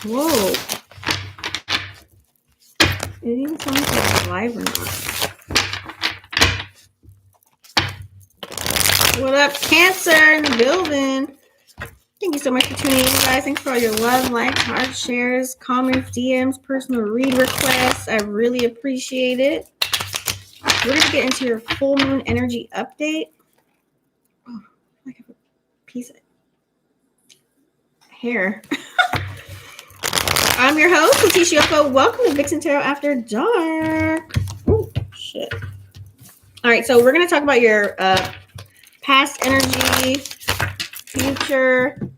Whoa. It even sounds like it's live or not. What up, Cancer in the building? Thank you so much for tuning in, guys. Thanks for all your love, likes, hearts, shares, comments, DMs, personal read requests. I really appreciate it. We're going to get into your full moon energy update. Oh, I have a piece of hair. I'm your host, Leticia Yoko. Welcome to Vixen Tarot After Dark. Oh, shit. All right, so we're going to talk about your past energy, future,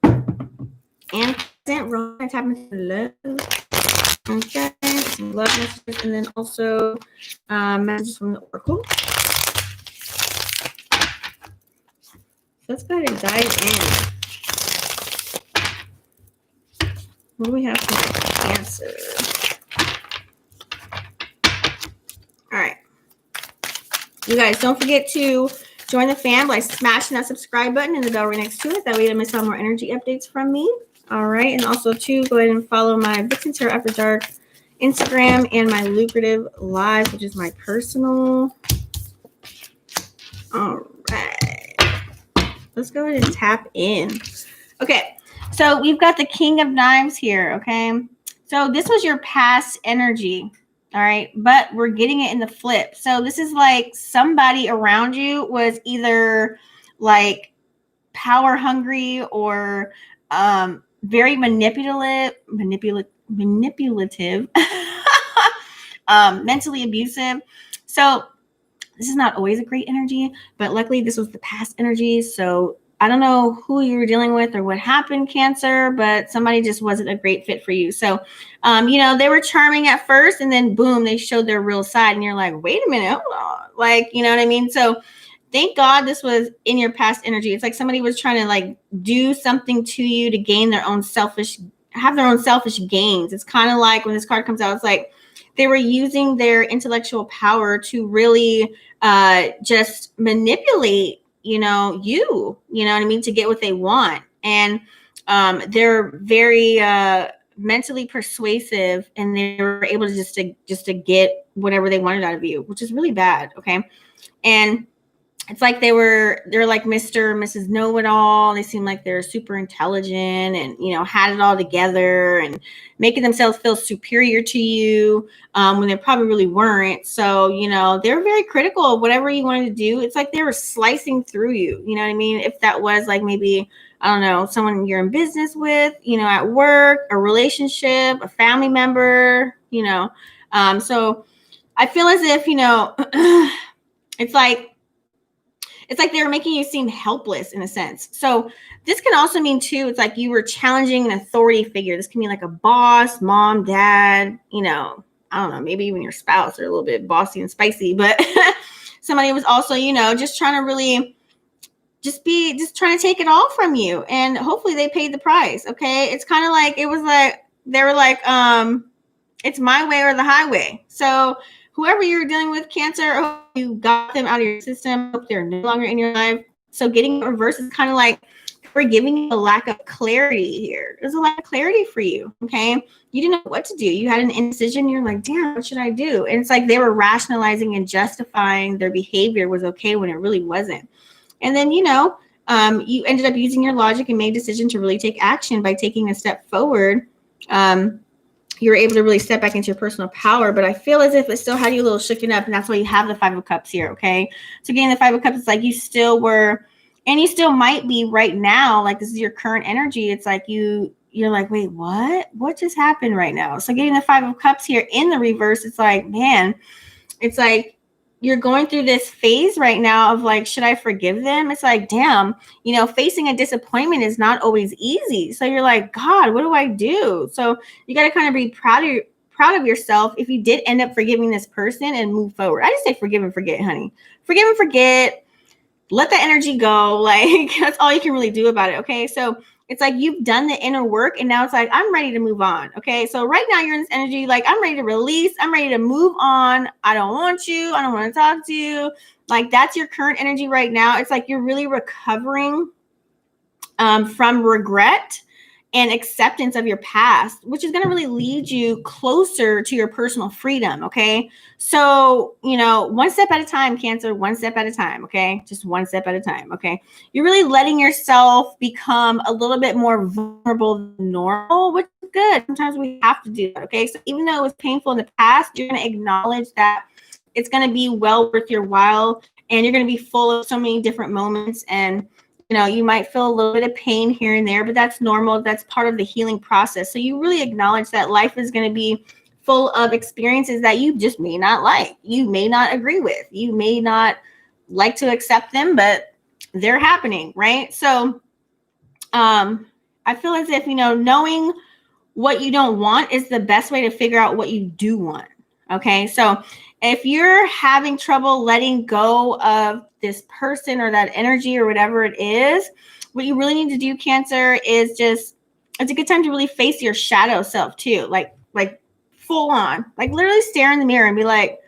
and present romance happening to love. Okay, some love messages, and then also messages from the Oracle. So let's go ahead and dive in. What do we have for Cancer? All right. You guys, don't forget to join the fam by smashing that subscribe button and the bell right next to it. That way you don't miss out more energy updates from me. All right. And also, too, go ahead and follow my Vixen Tarot After Dark Instagram and my lucrative live, which is my personal. All right. Let's go ahead and tap in. Okay. So we've got the King of Knives here, okay? So this was your past energy, all right? But we're getting it in the flip. So this is like somebody around you was either like power hungry or very manipulative, mentally abusive. So this is not always a great energy, but luckily this was the past energy. So I don't know who you were dealing with or what happened, Cancer, but somebody just wasn't a great fit for you. So, you know, they were charming at first and then boom, they showed their real side and you're like, wait a minute, hold on. Like, you know what I mean? So thank God this was in your past energy. It's like somebody was trying to like do something to you to gain their own selfish gains. It's kind of like when this card comes out, it's like they were using their intellectual power to really just manipulate you know what I mean, to get what they want. And they're very mentally persuasive and they were able to just to get whatever they wanted out of you, which is really bad. Okay. And it's like they're like Mr. and Mrs. Know-it-all. They seem like they're super intelligent and, you know, had it all together and making themselves feel superior to you when they probably really weren't. So, you know, they're very critical of whatever you wanted to do. It's like they were slicing through you. You know what I mean? If that was like maybe, I don't know, someone you're in business with, you know, at work, a relationship, a family member, you know. So I feel as if, you know, it's like they were making you seem helpless in a sense. So this can also mean too, it's like you were challenging an authority figure. This can mean like a boss, mom, dad, you know, I don't know, maybe even your spouse are a little bit bossy and spicy, but somebody was also, you know, just trying to really just trying to take it all from you. And hopefully they paid the price. Okay. It's kind of like, it was like, they were like, it's my way or the highway. So whoever you're dealing with, Cancer, I hope you got them out of your system. I hope they're no longer in your life. So getting reversed is kind of like we're giving you a lack of clarity here. There's a lack of clarity for you, okay? You didn't know what to do. You had an indecision. You're like, damn, what should I do? And it's like they were rationalizing and justifying their behavior was okay when it really wasn't. And then, you know, you ended up using your logic and made a decision to really take action by taking a step forward. You were able to really step back into your personal power, but I feel as if it still had you a little shooken up, and that's why you have the Five of Cups here, okay? So getting the Five of Cups, it's like you still were, and you still might be right now, like this is your current energy. It's like you're like, wait, what? What just happened right now? So getting the Five of Cups here in the reverse, it's like, man, it's like you're going through this phase right now of like, should I forgive them? It's like, damn, you know, facing a disappointment is not always easy. So you're like, God, what do I do? So you got to kind of be proud of yourself if you did end up forgiving this person and move forward. I just say forgive and forget, honey. Forgive and forget. Let that energy go. Like, that's all you can really do about it. Okay. So it's like you've done the inner work and now it's like, I'm ready to move on. Okay. So right now you're in this energy, like I'm ready to release. I'm ready to move on. I don't want you. I don't want to talk to you. Like that's your current energy right now. It's like you're really recovering from regret and acceptance of your past, which is going to really lead you closer to your personal freedom. Okay. So, one step at a time, Cancer, one step at a time. Okay. Just one step at a time. Okay. You're really letting yourself become a little bit more vulnerable than normal, which is good. Sometimes we have to do that. Okay. So even though it was painful in the past, you're going to acknowledge that it's going to be well worth your while, and you're going to be full of so many different moments. And you might feel a little bit of pain here and there, but that's normal. That's part of the healing process. So you really acknowledge that life is going to be full of experiences that you just may not like. You may not agree with. You may not like to accept them, but they're happening, right? So I feel as if, knowing what you don't want is the best way to figure out what you do want. Okay. So if you're having trouble letting go of this person or that energy or whatever it is, what you really need to do, Cancer, is it's a good time to really face your shadow self too. Like full on, like literally stare in the mirror and be like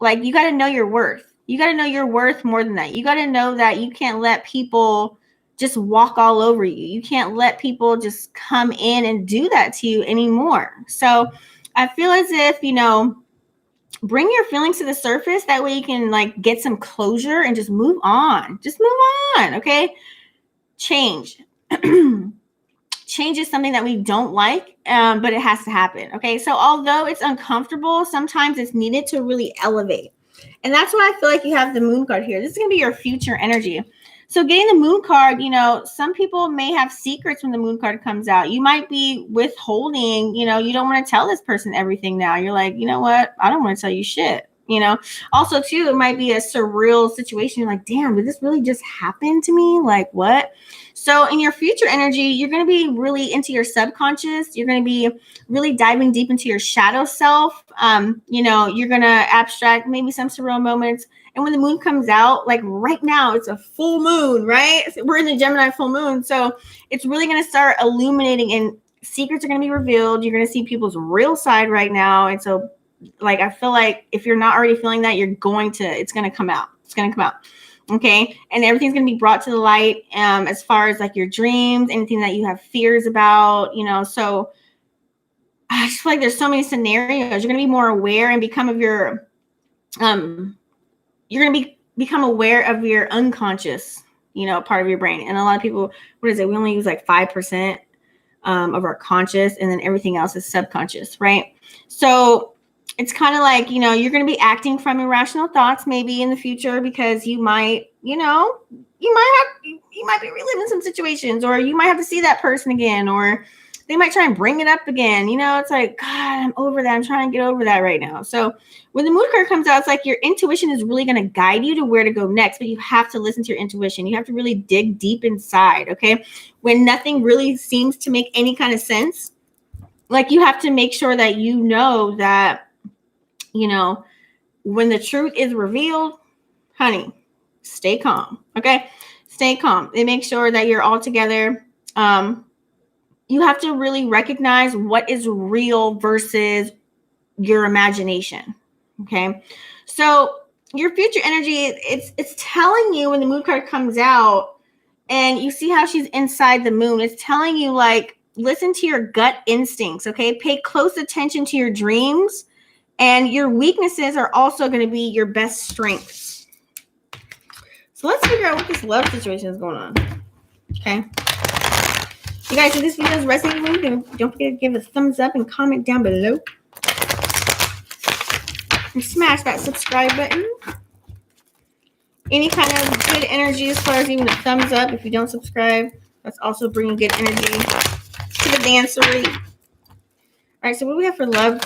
you got to know your worth. You got to know your worth more than that. You got to know that you can't let people just walk all over you. You can't let people just come in and do that to you anymore. So I feel as if, bring your feelings to the surface. That way you can get some closure and just move on. Just move on. Okay. Change. Change is something that we don't like, but it has to happen. Okay. So although it's uncomfortable, sometimes it's needed to really elevate. And that's why I feel like you have the Moon card here. This is going to be your future energy. So getting the Moon card, some people may have secrets when the Moon card comes out. You might be withholding, you don't want to tell this person everything now. You're like, you know what? I don't want to tell you shit. Also too, it might be a surreal situation. You're like, damn, did this really just happen to me? Like what? So in your future energy, you're going to be really into your subconscious. You're going to be really diving deep into your shadow self. You're going to abstract maybe some surreal moments. And when the moon comes out, like right now, it's a full moon, right? We're in the Gemini full moon. So it's really going to start illuminating, and secrets are going to be revealed. You're going to see people's real side right now. And so I feel like if you're not already feeling that, it's going to come out. It's going to come out. Okay. And everything's going to be brought to the light, as far as your dreams, anything that you have fears about, so I just feel like there's so many scenarios. You're going to be more aware and become aware of your unconscious, part of your brain. And a lot of people, we only use 5% of our conscious, and then everything else is subconscious, right? So it's kind of you're going to be acting from irrational thoughts maybe in the future, because you might be reliving some situations, or you might have to see that person again, or they might try and bring it up again. It's God, I'm over that. I'm trying to get over that right now. So when the Moon card comes out, it's your intuition is really going to guide you to where to go next, but you have to listen to your intuition. You have to really dig deep inside. Okay. When nothing really seems to make any kind of sense, you have to make sure that that, when the truth is revealed, honey, stay calm. Okay. Stay calm and make sure that you're all together. You have to really recognize what is real versus your imagination. Okay. So your future energy, it's telling you when the Moon card comes out and you see how she's inside the moon, it's telling you listen to your gut instincts. Okay. Pay close attention to your dreams, and your weaknesses are also going to be your best strengths. So let's figure out what this love situation is going on. Okay. You guys, if this video is resonating with you, don't forget to give a thumbs up and comment down below. And smash that subscribe button. Any kind of good energy as far as even a thumbs up. If you don't subscribe, that's also bringing good energy to the dancery. All right, so what do we have for love?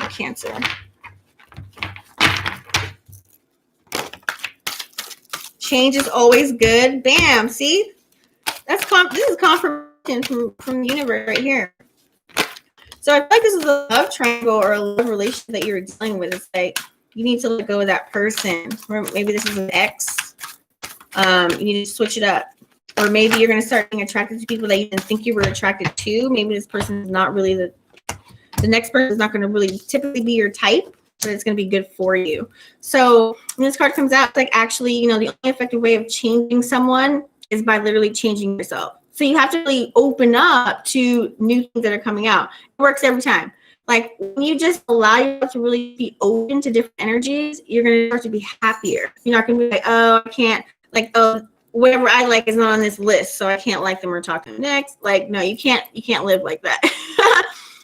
Cancer. Change is always good. Bam. See? This is confirmation from the universe right here. So I feel like this is a love triangle or a love relationship that you're dealing with. It's you need to let go of that person. Or maybe this is an ex. You need to switch it up. Or maybe you're going to start being attracted to people that you didn't think you were attracted to. Maybe this person is not really the next person is not going to really typically be your type, but it's going to be good for you. So when this card comes out, it's actually, the only effective way of changing someone is by literally changing yourself. So you have to really open up to new things that are coming out. It works every time. Like when you just allow yourself to really be open to different energies, you're going to start to be happier. You're not going to be like, oh, I can't, like, oh, whatever I like is not on this list, so I can't like them or talk to them next. Like, no, you can't live like that.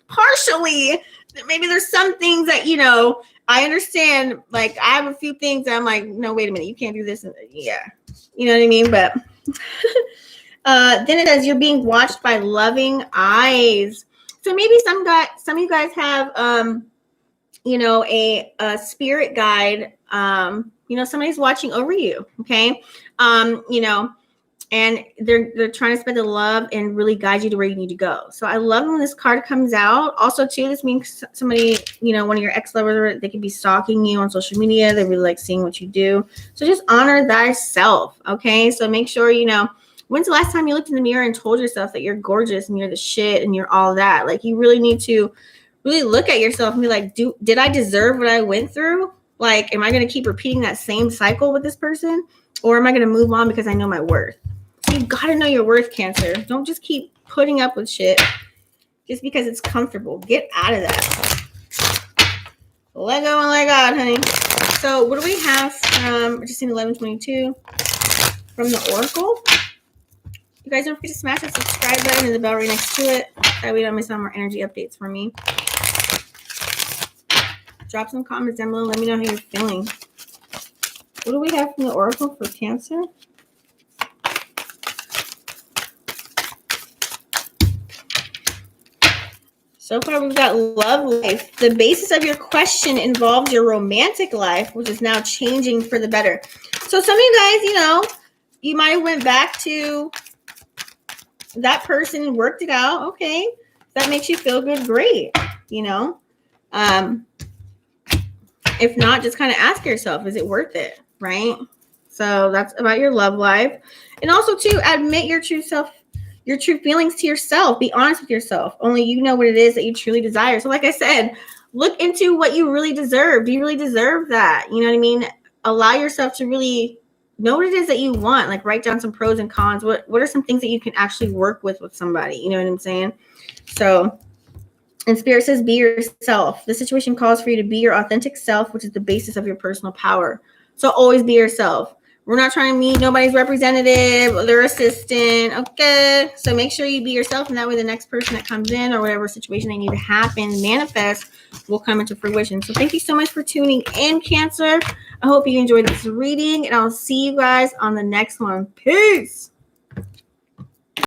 Partially, maybe there's some things that, you know, I understand. Like, I have a few things that I'm like, no, wait a minute, you can't do this. Yeah, you know what I mean? But then it says you're being watched by loving eyes. So maybe some of you guys have, you know, a spirit guide. You know, somebody's watching over you. Okay, you know, and they're trying to spread the love and really guide you to where you need to go. So I love when this card comes out. Also, too, this means somebody, you know, one of your ex-lovers, they could be stalking you on social media. They really like seeing what you do. So just honor thyself. Okay, so make sure, you know, when's the last time you looked in the mirror and told yourself that you're gorgeous and you're the shit and you're all that? Like, you really need to really look at yourself and be like, did I deserve what I went through? Like, am I going to keep repeating that same cycle with this person? Or am I going to move on because I know my worth? So you got to know your worth, Cancer. Don't just keep putting up with shit just because it's comfortable. Get out of that. Let go and let God, honey. So what do we have from, just in 1122, from the Oracle? You guys don't forget to smash that subscribe button and the bell right next to it. That way you don't miss out on more energy updates from me. Drop some comments down below. Let me know how you're feeling. What do we have from the Oracle for Cancer? So far, we've got love life. The basis of your question involves your romantic life, which is now changing for the better. So some of you guys, you know, you might have went back to that person and worked it out. Okay. That makes you feel good. Great. You know, if not, just kind of ask yourself, is it worth it? Right? So that's about your love life. And also, too, admit your true self, your true feelings to yourself. Be honest with yourself. Only you know what it is that you truly desire. So like I said, look into what you really deserve. Do you really deserve that? You know what I mean? Allow yourself to really know what it is that you want. Like, write down some pros and cons. What are some things that you can actually work with somebody? You know what I'm saying? So, and Spirit says, be yourself. The situation calls for you to be your authentic self, which is the basis of your personal power. So always be yourself. We're not trying to meet nobody's representative or their assistant. Okay. So make sure you be yourself. And that way the next person that comes in or whatever situation they need to happen, manifest, will come into fruition. So thank you so much for tuning in, Cancer. I hope you enjoyed this reading. And I'll see you guys on the next one. Peace.